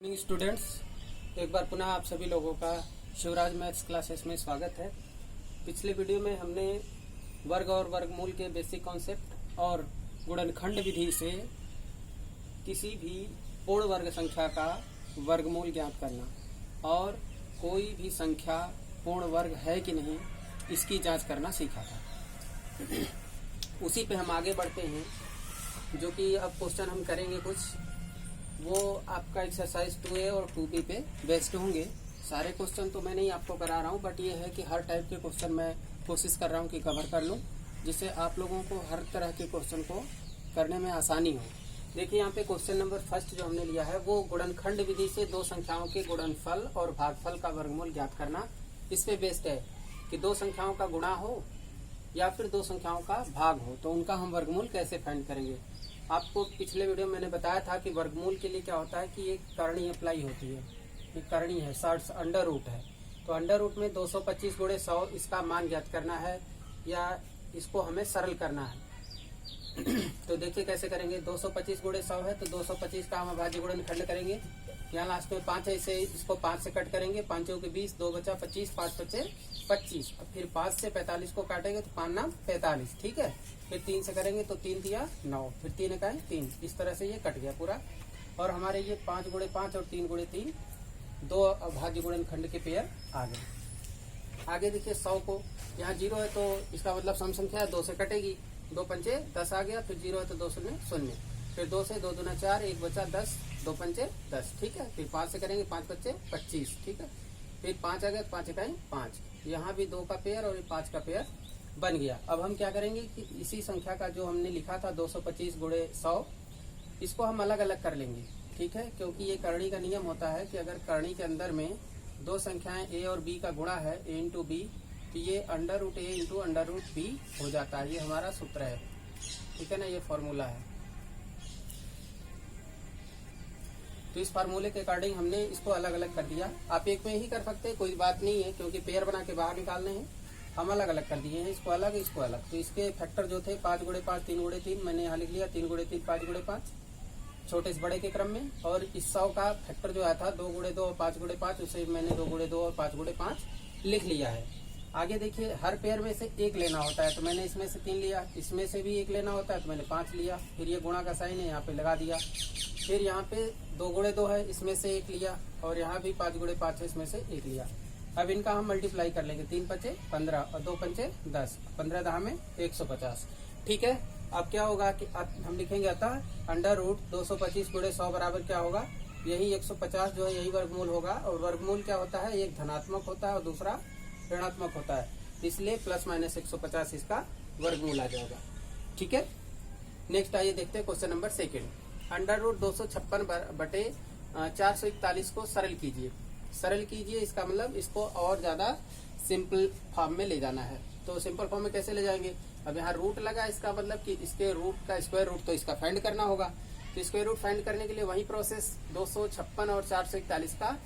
Morning students, एक बार पुनः आप सभी लोगों का शिवराज मैथ्स क्लासेस में स्वागत है। पिछले वीडियो में हमने वर्ग और वर्गमूल के बेसिक कॉन्सेप्ट और गुणनखंड विधि से किसी भी पूर्ण वर्ग संख्या का वर्गमूल ज्ञात करना और कोई भी संख्या पूर्ण वर्ग है कि नहीं इसकी जांच करना सीखा था। उसी पे हम आगे बढ़ते हैं, जो कि अब क्वेश्चन हम करेंगे कुछ, वो आपका एक्सरसाइज 2A और 2B पे बेस्ड होंगे। सारे क्वेश्चन तो मैं नहीं आपको करा रहा हूँ, बट ये है कि हर टाइप के क्वेश्चन मैं कोशिश कर रहा हूँ कि कवर कर लूँ, जिससे आप लोगों को हर तरह के क्वेश्चन को करने में आसानी हो। देखिए यहाँ पे क्वेश्चन नंबर फर्स्ट जो हमने लिया है वो गुणनखंड विधि से दो संख्याओं के गुणनफल और भागफल का वर्गमूल ज्ञात करना। इस पे बेस्ड है कि दो संख्याओं का गुणा हो या फिर दो संख्याओं का भाग हो, तो उनका हम वर्गमूल कैसे फाइंड करेंगे। आपको पिछले वीडियो में मैंने बताया था कि वर्गमूल के लिए क्या होता है कि एक करणी अप्लाई होती है। एक करणी है, शॉर्ट्स अंडर रूट है, तो अंडर रूट में 225 गुणे 100 इसका मान ज्ञात करना है या इसको हमें सरल करना है। तो देखिए कैसे करेंगे। 225 गुणे 100 है तो 225 का हम अभाज्य गुणनखंड करेंगे। यहाँ लास्ट में 5 है, इसे इसको 5 से कट करेंगे, 5 के 20, 2 बचा 25, 5 बचे 25। अब फिर 5 से 45 को काटेंगे तो 5 नाम 45, ठीक है। फिर 3 से करेंगे तो 3 दिया 9, फिर 3 का 3, इस तरह से ये कट गया पूरा। और हमारे ये 5 गुणे 5 और 3 गुणे 3 दो अभाज्य गुणनखंड के पेयर आ गए। आगे देखिए 100 को, यहाँ 0 है तो इसका मतलब सम संख्या है, 2 से कटेगी, 2 पंचे 10 आ गया, फिर 0 है तो 2 शून्य शून्य, फिर 2 से 2 दूना 4, 1 बचा 10, 2 पंचे 10, ठीक है। फिर 5 से करेंगे, 5 बच्चे 25, ठीक है। फिर 5 आ गया, 5 इकाई 5, यहाँ भी 2 का पेयर और 5 का पेयर बन गया। अब हम क्या करेंगे कि इसी संख्या का जो हमने लिखा था 225 गुणे 100, इसको हम अलग अलग कर लेंगे, ठीक है। क्योंकि ये करणी का नियम होता है कि अगर करणी के अंदर में दो संख्याएं a और b का गुणा है, a इंटू बी, तो ये under root a into under root b हो जाता है। ये हमारा सूत्र है, ठीक है ना, ये फॉर्मूला है। तो इस फार्मूले के अकॉर्डिंग हमने इसको अलग अलग कर दिया। आप एक में ही कर सकते हैं, कोई बात नहीं है, क्योंकि पेयर बना के बाहर निकालने हैं। हम अलग अलग कर दिए हैं, इसको अलग इसको अलग। तो इसके फैक्टर जो थे 5 गुणे 5 3 गुणे 3, मैंने यहाँ लिख लिया 3 गुणे 3 5 गुणे 5 छोटे से बड़े के क्रम में। और इस 100 का फैक्टर जो आया था 2 गुणे 2 और 5 गुणे 5, उसे मैंने 2 गुणे 2 और 5 गुणे 5 लिख लिया है। आगे देखिए हर पेयर में से एक लेना होता है, तो मैंने इसमें से 3 लिया, इसमें से भी एक लेना होता है तो मैंने 5 लिया। फिर ये गुणा का साइन है, यहाँ पे लगा दिया। फिर यहाँ पे 2 गुणे 2 है, इसमें से एक लिया, और यहाँ भी 5 गुणे 5 है, इसमें से एक लिया। अब इनका हम मल्टीप्लाई कर लेंगे, 3 पंचे 15 और 2 पंचे 10, 15 दहा में 150, ठीक है। अब क्या होगा कि हम लिखेंगे अतः अंडर रूट 225 गुणे 100 बराबर क्या होगा, यही 150 जो है यही वर्गमूल होगा। और वर्गमूल क्या होता है, एक धनात्मक होता है और दूसरा ऋणात्मक होता है, इसलिए प्लस माइनस 150 इसका वर्गमूल आ जाएगा, ठीक है। नेक्स्ट आइए देखते हैं question number second. Under root 256 बटे 441 को सरल कीजिए। सरल कीजिए इसका मतलब इसको और ज्यादा सिंपल फॉर्म में ले जाना है। तो सिंपल फॉर्म में कैसे ले जाएंगे, अब यहाँ रूट लगा, इसका मतलब कि इसके रूट का स्क्वायर रूट तो इसका फाइंड करना होगा। तो स्क्वायर रूट फाइंड करने के लिए वही प्रोसेस 256 और 441 का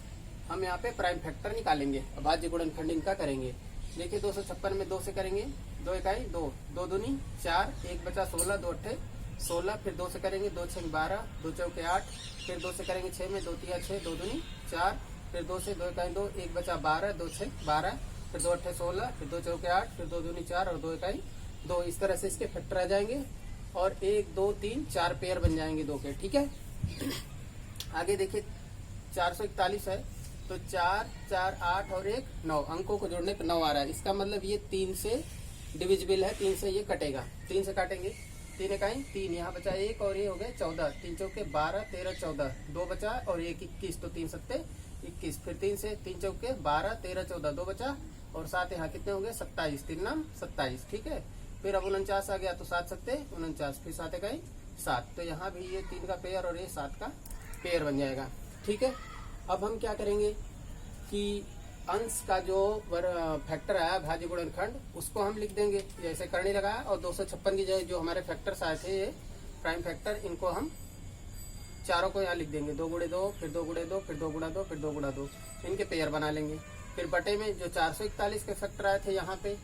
हम यहाँ पे प्राइम फैक्टर निकालेंगे, अभाज्य गुणनखंड इनका करेंगे। देखिए 256 में 2 से करेंगे, 2 इकाई 2, 2 दूनी 4, 1 बचा 16, 2 अट्ठे 16, फिर 2 से करेंगे 2 6 12, 2 चौके 8, फिर 2 से करेंगे 6 में 2 तिया 6, 2 दूनी 4, फिर 2 से 2 इकाई 2, 1 बचा 12, 2 6 12, फिर 2 अट्ठे 16, फिर 2 चौके 8, फिर 2 दूनी 4 और 2 इकाई 2। इस तरह से इसके फैक्टर आ जाएंगे और 1 2 3 4 पेयर बन जाएंगे 2 के, ठीक है। आगे देखिए 441 है तो 4 4 8 और 1 9, अंकों को जोड़ने पे 9 आ रहा है। इसका मतलब ये 3 से डिविजिबल है, 3 से ये कटेगा, 3 से काटेंगे, 3 इकाई 3, यहाँ बचा 1 और ये हो गए 14, 3 चौके 12 13 14, 2 बचा और 1 21, तो 3 सत्ते 21, फिर 3 से 3 चौके 12 13 14, 2 बचा और 7 यहाँ कितने हो गए 27, 3 नाम 27, ठीक है। फिर अब 49 आ गया तो 7 सत्ते 49, फिर 7 इकाई 7, तो यहाँ भी ये 3 का पेयर और ये 7 का पेयर बन जाएगा, ठीक है। अब हम क्या करेंगे कि अंश का जो फैक्टर आया भाज्य गुणनखंड उसको हम लिख देंगे, जैसे करणी लगाया, और 256 की जगह जो हमारे फैक्टर्स आए थे ये प्राइम फैक्टर, इनको हम चारों को यहाँ लिख देंगे, 2 गुणे 2, फिर 2 गुणे 2, फिर 2 गुणा 2, फिर 2 गुणा 2, इनके पेयर बना लेंगे। फिर बटे में जो 441 के फैक्टर आए थे यहाँ पे,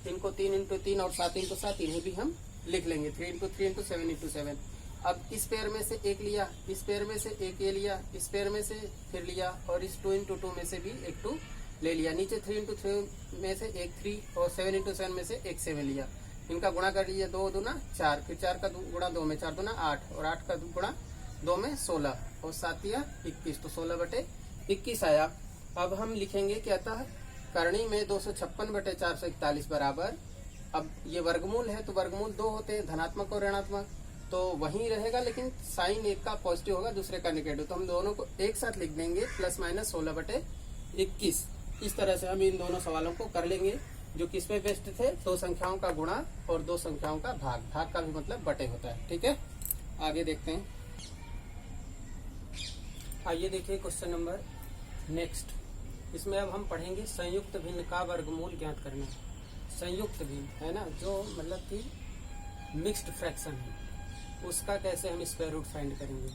इनको 3 इंटू 3 और 7 इंटू 7 इन्हें भी हम लिख लेंगे, 3 इंटू 3 इंटू 7 इंटू 7। अब इस पेयर में से एक लिया, इस पेयर में से एक ये लिया, इस पेयर में से फिर लिया, और इस 2 into 2 में से भी एक 2 ले लिया। नीचे 3 into 3 में से एक 3 और 7 into 7 में से एक 7 लिया। इनका गुणा कर लीजिए, 2 दूना 4, फिर 4 का गुणा 2 में, 4 दूना 8 और 8 का गुणा 2 में 16 और 7 या 21, तो 16/21 आया। अब हम लिखेंगे कि अतः करणी में 256/441 बराबर, अब ये वर्गमूल है तो वर्गमूल 2 होते हैं, धनात्मक और ऋणात्मक, तो वही रहेगा, लेकिन साइन एक का पॉजिटिव होगा, दूसरे का नेगेटिव, तो हम दोनों को एक साथ लिख देंगे +/16/21। इस तरह से हम इन दोनों सवालों को कर लेंगे, जो किसमें बेस्ट थे, 2 संख्याओं का गुणा और 2 संख्याओं का भाग। भाग का भी मतलब बटे होता है। ठीक है, आगे देखते हैं। आइए देखिए क्वेश्चन नंबर नेक्स्ट। इसमें अब हम पढ़ेंगे संयुक्त भिन्न का वर्गमूल ज्ञात करना। संयुक्त भिन्न है ना, जो मतलब कि मिक्स्ड फ्रैक्शन है, उसका कैसे हम स्क्वायर रूट फाइंड करेंगे।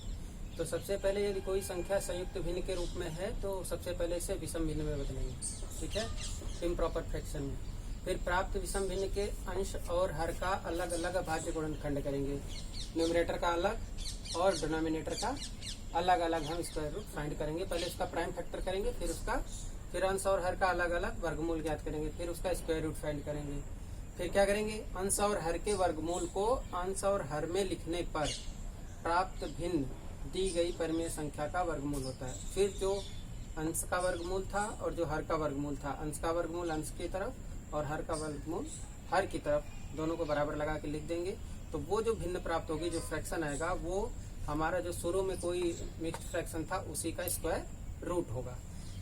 तो सबसे पहले यदि कोई संख्या संयुक्त भिन्न के रूप में है तो सबसे पहले इसे विषम भिन्न में बदलेंगे। ठीक है, इम्प्रॉपर फ्रैक्शन में। फिर प्राप्त विषम भिन्न के अंश और हर का अलग अलग अभाज्य गुणनखंड करेंगे। न्यूमरेटर का अलग और डिनोमिनेटर का अलग अलग हम स्क्वायर रूट फाइंड करेंगे। पहले उसका प्राइम फैक्टर करेंगे, फिर अंश और हर का अलग अलग वर्गमूल ज्ञात करेंगे, फिर उसका स्क्वायर रूट फाइंड करेंगे। फिर क्या करेंगे, अंश और हर के वर्गमूल को अंश और हर में लिखने पर प्राप्त भिन्न दी गई परिमेय संख्या का वर्गमूल होता है। फिर जो अंश का वर्गमूल था और जो हर का वर्गमूल था, अंश का वर्गमूल अंश की तरफ और हर का वर्गमूल हर की तरफ, दोनों को बराबर लगा के लिख देंगे। तो वो जो भिन्न प्राप्त होगी, जो फ्रैक्शन आएगा, वो हमारा जो शुरू में कोई मिक्स्ड फ्रैक्शन था उसी का स्क्वायर रूट होगा।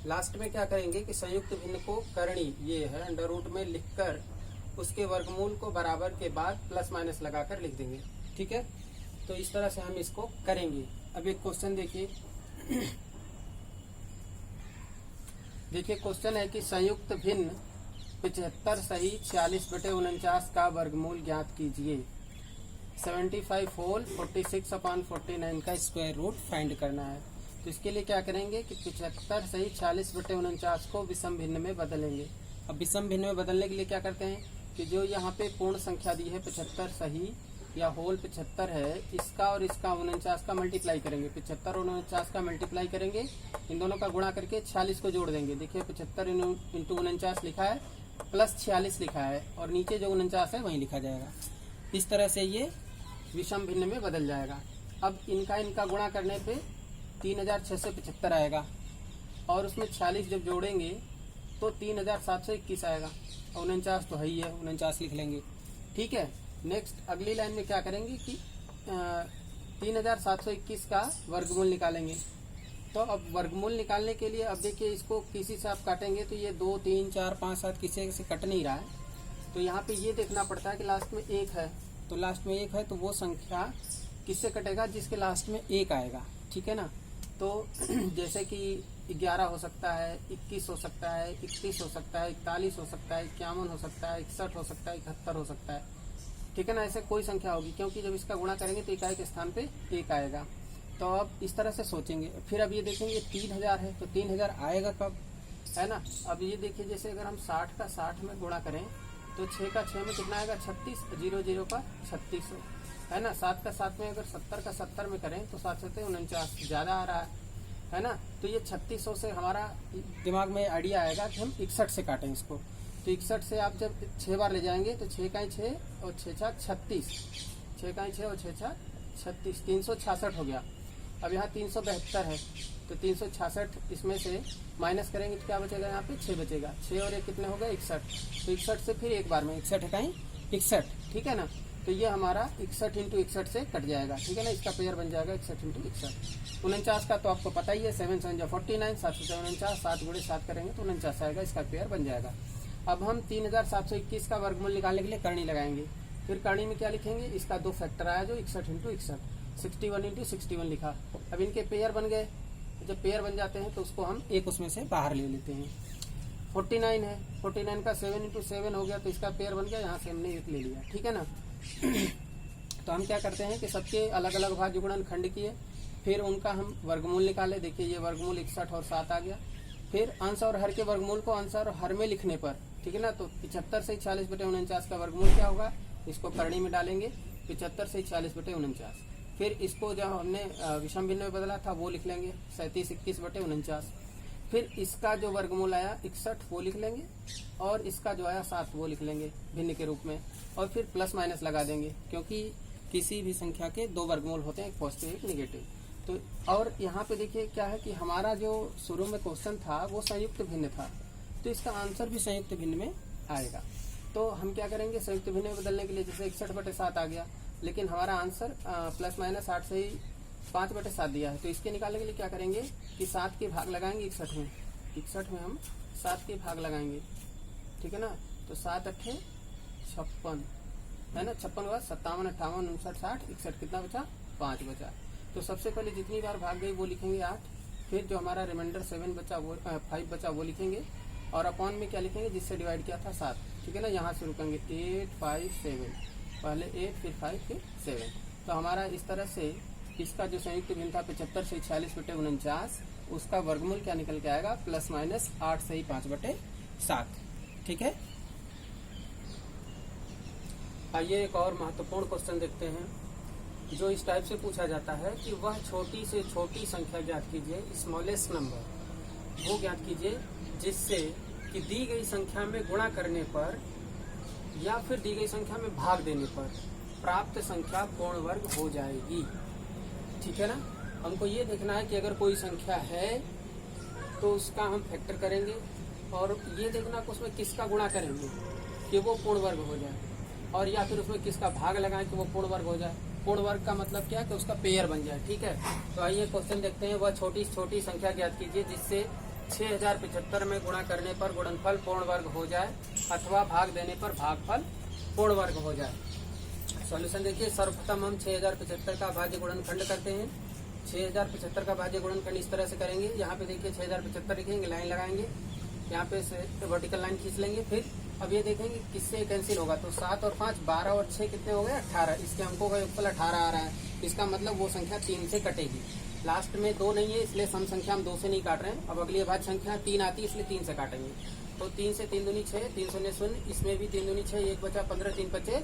लास्ट में क्या करेंगे कि संयुक्त भिन्न को करणी, ये है, अंडर रूट में लिखकर उसके वर्गमूल को बराबर के बाद प्लस माइनस लगाकर लिख देंगे। ठीक है, तो इस तरह से हम इसको करेंगे। अब एक क्वेश्चन देखिए। देखिए क्वेश्चन है कि संयुक्त भिन्न 75 सही 46/49 का वर्गमूल ज्ञात कीजिए। 75 होल 46/49 का स्क्वायर रूट फाइंड करना है। तो इसके लिए क्या करेंगे कि 75 सही 46/49 को विषम भिन्न में बदलेंगे। अब विषम भिन्न में बदलने के लिए क्या करते हैं कि जो यहाँ पे पूर्ण संख्या दी है 75 सही या होल 75 है, इसका और इसका 49 का मल्टीप्लाई करेंगे। 75 और 49 का मल्टीप्लाई करेंगे, इन दोनों का गुणा करके 46 को जोड़ देंगे। देखिए 75 × 49 लिखा है, प्लस 46 लिखा है, और नीचे जो 49 है वहीं लिखा जाएगा। इस तरह से ये विषम भिन्न में बदल जाएगा। अब इनका गुणा करने पे 3675 आएगा, और उसमें 46 जब जोड़ेंगे तो 3721 आएगा। 49 तो है ही है, 49 लिख लेंगे। ठीक है, नेक्स्ट अगली लाइन में क्या करेंगे कि 3721 का वर्गमूल निकालेंगे। तो अब वर्गमूल निकालने के लिए अब देखिए, इसको किसी से आप काटेंगे तो ये 2, 3, 4, 5, 7 किसी से कट नहीं रहा है, तो यहाँ पे ये देखना पड़ता है कि लास्ट में 1 है। तो लास्ट में 1 है तो वो संख्या किससे कटेगा, जिसके लास्ट में 1 आएगा। ठीक है ना, तो जैसे कि 11 हो सकता है, 21 हो सकता है, 31 हो सकता है, 41 हो सकता है, 51 हो सकता है, 61 हो सकता है, 71 हो सकता है। ठीक है ना, ऐसे कोई संख्या होगी, क्योंकि जब इसका गुणा करेंगे तो इकाई के स्थान पे 1 आएगा। तो अब इस तरह से सोचेंगे। फिर अब ये देखेंगे 3000 है, तो 3000 आएगा कब, है ना। अब ये देखिए, जैसे अगर हम 60 का 60 में गुणा करें तो 6 का 6 में कितना आएगा, 36, 00 का 36 है ना। 7 का 7 में अगर 70 का 70 में करें तो 7 से 49 ज्यादा आ रहा है ना। तो ये 3600 से हमारा दिमाग में आइडिया आएगा कि हम 61 से काटें इसको। तो 61 से आप जब 6 बार ले जाएंगे तो 6 का 6 और 6 6 36, 6 का 6 और 6 6 36, 366 हो गया। अब यहाँ 372 है, तो 366 इसमें से माइनस करेंगे तो क्या बचेगा, यहाँ पे 6 बचेगा। 6 और 1 कितने हो गए, 61। तो 61 से फिर एक बार में 61 कहीं 61, ठीक है ना। तो ये हमारा 61 × 61 से कट जाएगा। ठीक है ना, इसका पेयर बन जाएगा 61 × 61। 49 का तो आपको पता ही है, 7 7 जा 49, 7 से 49, 7 × 7 करेंगे तो 49 आएगा, इसका पेयर बन जाएगा। अब हम 3721 का वर्गमूल निकालने के लिए करणी लगाएंगे। फिर करणी में क्या लिखेंगे, इसका 2 फैक्टर आया जो 61 × 61, 61 × 61 लिखा। अब इनके पेयर बन गए। जब पेयर बन जाते हैं तो उसको हम एक उसमें से बाहर ले लेते हैं। 49 है, 49 का 7 × 7 हो गया, तो इसका पेयर बन गया, यहाँ से हमने एक ले लिया। ठीक है ना। तो हम क्या करते हैं कि सबके अलग अलग भाज्य गुणनखंड किए, फिर उनका हम वर्गमूल निकाले। देखिए ये वर्गमूल 61 और 7 आ गया। फिर अंश और हर के वर्गमूल को अंश और हर में लिखने पर, ठीक है ना, तो 75 से 40/49 का वर्गमूल क्या होगा, इसको करणी में डालेंगे। 75 से 40/49, फिर इसको जो हमने विषम भिन्न में बदला था वो लिख लेंगे 37/21/49। फिर इसका जो वर्गमूल आया 61 वो लिख लेंगे, और इसका जो आया 7 वो लिख लेंगे भिन्न के रूप में, और फिर प्लस माइनस लगा देंगे, क्योंकि किसी भी संख्या के 2 वर्गमूल होते हैं, एक पॉजिटिव एक निगेटिव। तो और यहाँ पे देखिए क्या है कि हमारा जो शुरू में क्वेश्चन था वो संयुक्त भिन्न था, तो इसका आंसर भी संयुक्त भिन्न में आएगा। तो हम क्या करेंगे, संयुक्त भिन्न में बदलने के लिए जैसे 61/7 आ गया, लेकिन हमारा आंसर प्लस माइनस 8 से ही 5/7 दिया है, तो इसके निकालने के लिए क्या करेंगे कि 7 के भाग लगाएंगे 61 में। 61 में हम 7 के भाग लगाएंगे, ठीक है ना। तो 7 8 56 है ना, 56 के बाद 57 58 59 60 61 कितना बचा, 5 बचा। तो सबसे पहले जितनी बार भाग गई वो लिखेंगे 8, फिर जो हमारा रिमाइंडर 7 बचा वो 5 बचा वो लिखेंगे, और अपॉन में क्या लिखेंगे जिससे डिवाइड किया था 7, ठीक है ना। यहाँ से रुकेंगे 8 5 7, पहले 8 फिर 5 फिर 7। तो हमारा इस तरह से इसका जो संयुक्त भिन्न था 75 से 46/49, उसका वर्गमूल क्या निकल के आएगा, प्लस माइनस 8 से ही 5/7, ठीक है। आइए एक और महत्वपूर्ण क्वेश्चन देखते हैं, जो इस टाइप से पूछा जाता है कि वह छोटी से छोटी संख्या ज्ञात कीजिए, स्मॉलेस्ट नंबर वो ज्ञात कीजिए जिससे कि दी गई संख्या में गुणा करने पर या फिर दी गई संख्या में भाग देने पर प्राप्त संख्या पूर्ण वर्ग हो जाएगी, ठीक है ना। हमको ये देखना है कि अगर कोई संख्या है तो उसका हम फैक्टर करेंगे, और ये देखना कि उसमें किसका गुणा करेंगे कि वो पूर्ण वर्ग हो जाए, और या फिर उसमें किसका भाग लगाएं कि वो पूर्ण वर्ग हो जाए। पूर्ण वर्ग का मतलब क्या है कि उसका पेयर बन जाए, ठीक है। तो आइए क्वेश्चन देखते हैं, वह छोटी छोटी संख्या ज्ञात कीजिए जिससे 6075 में गुणा करने पर गुणनफल पूर्ण वर्ग हो जाए अथवा भाग देने पर भागफल पूर्ण वर्ग हो जाए। सॉल्यूशन देखिए, सर्वप्रथम हम 6075 का भाज्य गुणनखंड करते हैं। 6075 का भाज्य गुणनखंड इस तरह से करेंगे, यहाँ पे देखिए 6075 लिखेंगे, लाइन लगाएंगे, यहाँ पे वर्टिकल लाइन खींच लेंगे। फिर अब ये देखेंगे किससे कैंसिल होगा, तो 7 और 5 12 और 6 कितने हो गए, 18। इसके अंकों का योगफल 18 आ रहा है, इसका मतलब वो संख्या 3 से कटेगी। लास्ट में 2 नहीं है, इसलिए सम संख्या हम 2 से नहीं काट रहे हैं। अब अगली अभाज्य संख्या 3 आती है, इसलिए 3 से काटेंगे। तो 3 से 3 दूनी 6, 3 शून्य 0, इसमें भी 3 दूनी 6, 1 बचा 15, 3 बचे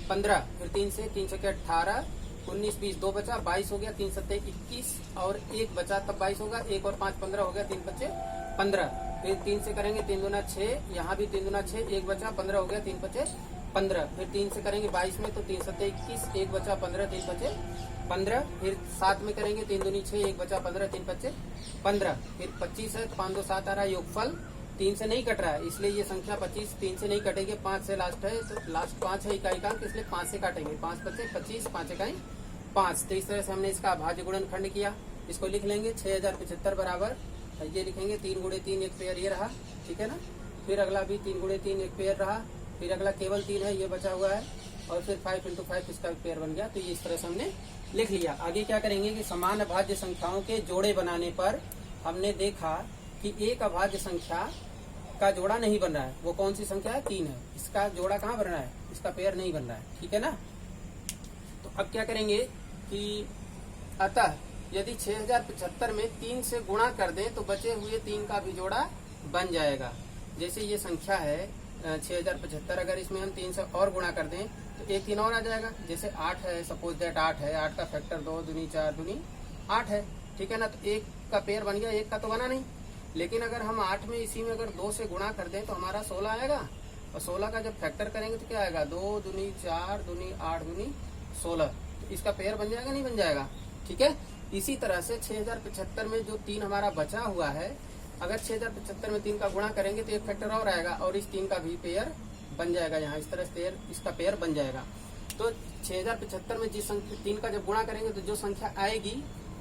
15, फिर 3 से 3 छके 18, 19 20 2 बचा 22 हो गया, 3 सत्ते 21 और 1 बचा तब 22 होगा, 1 और 5 15 हो गया, 3 बचे 15। फिर 3 से करेंगे 3 दूना 6, यहाँ भी 3 दूना 6, 1 बचा 15 हो गया, 3 बचे 15। फिर 3 से करेंगे 22 में, तो 3 सत्ते 21, 1 बचा 15, 3 बचे 15। फिर 7 में करेंगे 3 दूनी 6, 1 बचा 15, 3 बचे 15। फिर 25 है तो 5 2 7 आ रहा है, योगफल 3 से नहीं कट रहा है, इसलिए ये संख्या 25 3 से नहीं कटेगी, 5 से लास्ट है, तो लास्ट 5 है इकाई का अंक, इसलिए 5 से काटेंगे, 5 बचे 25, 5 इकाई 5। तो इस तरह से हमने इसका भाज्य गुणनखंड किया। इसको लिख लेंगे 6075 बराबर, ये लिखेंगे 3 गुणे 3 एक पेयर ये रहा, ठीक है ना। फिर अगला भी 3 गुणे 3 एक पेयर रहा, फिर अगला केवल 3 है, ये बचा हुआ है, और फिर 5 × 5 इसका पेयर बन गया। तो ये इस तरह से हमने लिख लिया। आगे क्या करेंगे कि समान अभाज्य संख्याओं के जोड़े बनाने पर हमने देखा कि एक अभाज्य संख्या का जोड़ा नहीं बन रहा है। वो कौन सी संख्या है, 3 है, इसका जोड़ा कहाँ बन रहा है, इसका पेयर नहीं बन रहा है, ठीक है ना। तो अब क्या करेंगे कि अतः यदि 6075 में 3 से गुणा कर दें तो बचे हुए 3 का भी जोड़ा बन जाएगा। जैसे ये संख्या है 6075, अगर इसमें हम 3 से और गुणा कर दें तो एक 3 और आ जाएगा। जैसे 8 है, सपोज दैट 8 है, 8 का फैक्टर 2 दूनी 4 दूनी 8 है, ठीक है ना। तो एक का पेयर बन गया, एक का तो बना नहीं। लेकिन अगर हम 8 में इसी में अगर 2 से गुणा कर दें तो हमारा 16 आएगा, और 16 का जब फैक्टर करेंगे तो क्या आएगा, 2 दूनी 4 दूनी 8 दूनी 16। तो इसका पेयर बन जाएगा, नहीं बन जाएगा, ठीक है। इसी तरह से 6075 में जो 3 हमारा बचा हुआ है, अगर 6075 में 3 का गुणा करेंगे तो एक फैक्टर और आएगा, और इस 3 का भी पेयर बन जाएगा, यहाँ इस तरह से इसका पेयर बन जाएगा। तो 6075 में जिस संख्या 3 का जब गुणा करेंगे तो जो संख्या आएगी,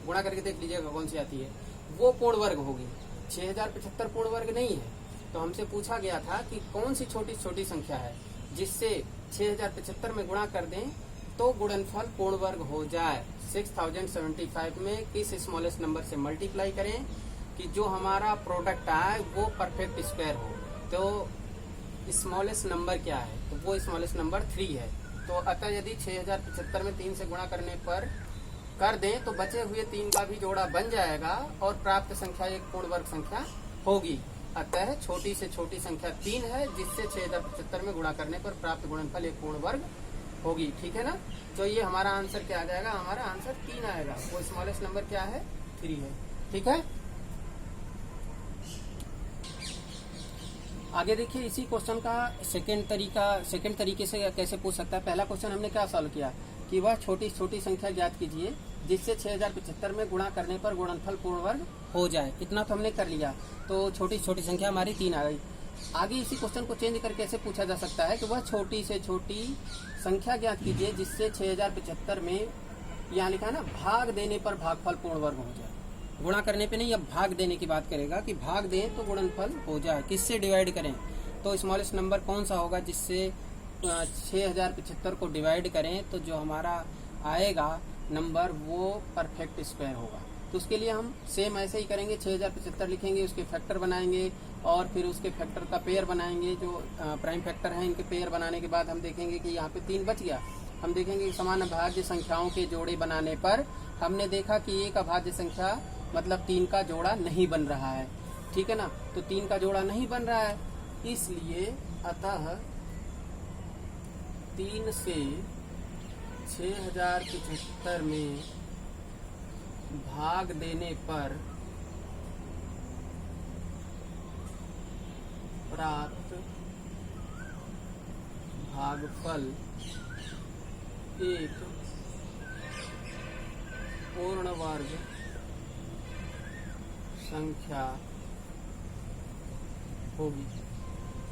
गुणा करके देख लीजिएगा कौन सी आती है, वो पूर्ण वर्ग होगी। 6075 पूर्ण वर्ग नहीं है। तो हमसे पूछा गया था कि कौन सी छोटी छोटी संख्या है जिससे 6075 में गुणा कर दें तो गुणनफल पूर्ण वर्ग हो जाए। 6075 में किस स्मॉलेस्ट नंबर से मल्टीप्लाई करें कि जो हमारा प्रोडक्ट आए वो परफेक्ट स्क्वायर हो। तो स्मॉलेस्ट नंबर क्या है, तो वो स्मॉलेस्ट नंबर 3 है। तो अतः यदि 6075 में 3 से गुणा करने पर कर दें तो बचे हुए 3 का भी जोड़ा बन जाएगा और प्राप्त संख्या एक पूर्ण वर्ग संख्या होगी। अतः छोटी से छोटी संख्या 3 है जिससे 6075 में गुणा करने पर प्राप्त गुणनफल एक पूर्ण वर्ग होगी। ठीक है ना। तो ये हमारा आंसर क्या आ जाएगा, हमारा आंसर 3 आएगा। वो स्मॉलेस्ट नंबर क्या है, 3 है। ठीक है। आगे देखिए, इसी क्वेश्चन का सेकंड तरीके से कैसे पूछ सकता है। पहला क्वेश्चन हमने क्या सॉल्व किया कि वह छोटी छोटी संख्या ज्ञात कीजिए जिससे 6075 में गुणा करने पर गुणनफल पूर्ण वर्ग हो जाए। इतना तो हमने कर लिया, तो छोटी छोटी संख्या हमारी 3 आ गई। आगे इसी क्वेश्चन को चेंज करके ऐसे पूछा जा सकता है कि वह छोटी से छोटी संख्या ज्ञात कीजिए जिससे 6075 में, यहाँ लिखा है ना, भाग देने पर भागफल पूर्ण वर्ग हो जाए। गुणा करने पे नहीं, अब भाग देने की बात करेगा कि भाग दें तो गुणनफल हो जाए। किससे डिवाइड करें, तो स्मॉलेस्ट नंबर कौन सा होगा जिससे 6075 को डिवाइड करें तो जो हमारा आएगा नंबर वो परफेक्ट स्क्वायर होगा। तो उसके लिए हम सेम ऐसे ही करेंगे, 6075 लिखेंगे, उसके फैक्टर बनाएंगे और फिर उसके फैक्टर का पेयर बनाएंगे। जो प्राइम फैक्टर हैं इनके पेयर बनाने के बाद हम देखेंगे कि यहाँ पे 3 बच गया। हम देखेंगे कि समान अभाज्य संख्याओं के जोड़े बनाने पर हमने देखा कि एक अभाज्य संख्या मतलब 3 का जोड़ा नहीं बन रहा है। ठीक है ना। तो 3 का जोड़ा नहीं बन रहा है, इसलिए अतः 3 से 6075 में भाग देने पर प्राप्त भागफल एक पूर्ण वर्ग संख्या होगी।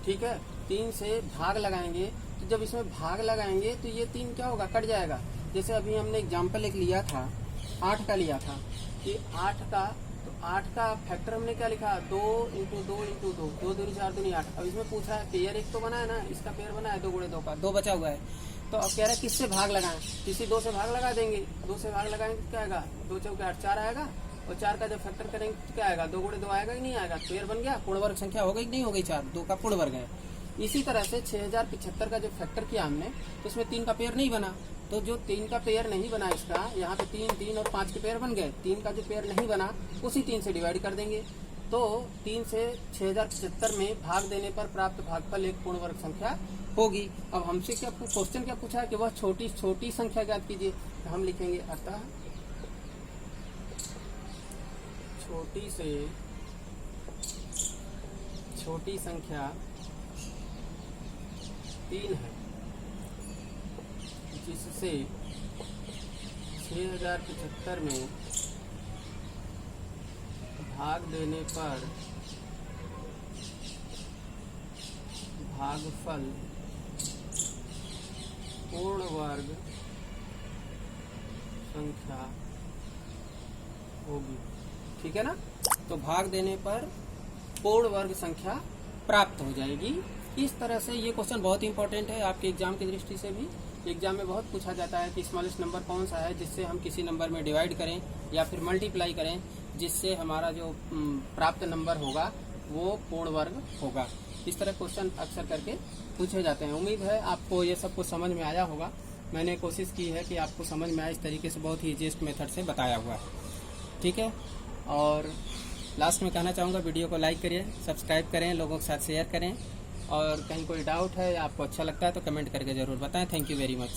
ठीक है। 3 से भाग लगाएंगे, तो जब इसमें भाग लगाएंगे तो ये 3 क्या होगा, कट जाएगा। जैसे अभी हमने एग्जाम्पल एक लिया था, 8 का लिया था कि 8 का फैक्टर हमने क्या लिखा, 2 × 2 × 2, 2 दूनी 4 दूनी 8। अब इसमें पूछ रहा है पेयर एक तो बना है ना, इसका पेयर बना है 2 × 2 का, 2 बचा हुआ है। तो अब कह रहा है किससे भाग लगाएं, किसी 2 से भाग लगा देंगे। 2 से भाग लगाएंगे तो क्या आएगा, 2 चौके 8, 4 आएगा। और 4 का जब फैक्टर करेंगे तो क्या आएगा, 2 × 2 आएगा कि नहीं आएगा, पेयर बन गया, पूर्ण वर्ग संख्या हो गई कि नहीं हो गई, 4, 2 का पूर्ण वर्ग है। इसी तरह से 6075 का जो फैक्टर किया हमने, तो इसमें 3 का पेयर नहीं बना। तो जो 3 का पेयर नहीं बना इसका, यहाँ पे 3, 3 और 5 के पेयर बन गए। 3 का जो पेयर नहीं बना उसी 3 से डिवाइड कर देंगे। तो 3 से 6075 में भाग देने पर प्राप्त भागफल एक पूर्ण वर्ग संख्या होगी। अब हमसे क्या क्वेश्चन क्या पूछा है कि वह छोटी छोटी संख्या ज्ञात कीजिए। तो हम लिखेंगे अतः छोटी से छोटी संख्या 3 है जिससे 6075 में भाग देने पर भागफल पूर्ण वर्ग संख्या होगी। ठीक है ना। तो भाग देने पर पूर्ण वर्ग संख्या प्राप्त हो जाएगी। इस तरह से ये क्वेश्चन बहुत इंपॉर्टेंट है आपके एग्जाम की दृष्टि से भी। एग्जाम में बहुत पूछा जाता है कि स्मॉलेस्ट नंबर कौन सा है जिससे हम किसी नंबर में डिवाइड करें या फिर मल्टीप्लाई करें जिससे हमारा जो प्राप्त नंबर होगा वो पूर्ण वर्ग होगा। इस तरह क्वेश्चन अक्सर करके पूछे जाते हैं। उम्मीद है आपको ये सब कुछ समझ में आया होगा। मैंने कोशिश की है कि आपको समझ में आए इस तरीके से, बहुत ही इजीएस्ट मेथड से बताया हुआ है। ठीक है। और लास्ट में कहना चाहूँगा, वीडियो को लाइक करिए, सब्सक्राइब करें, लोगों के साथ शेयर करें और कहीं कोई डाउट है या आपको अच्छा लगता है तो कमेंट करके ज़रूर बताएं। Thank you very much.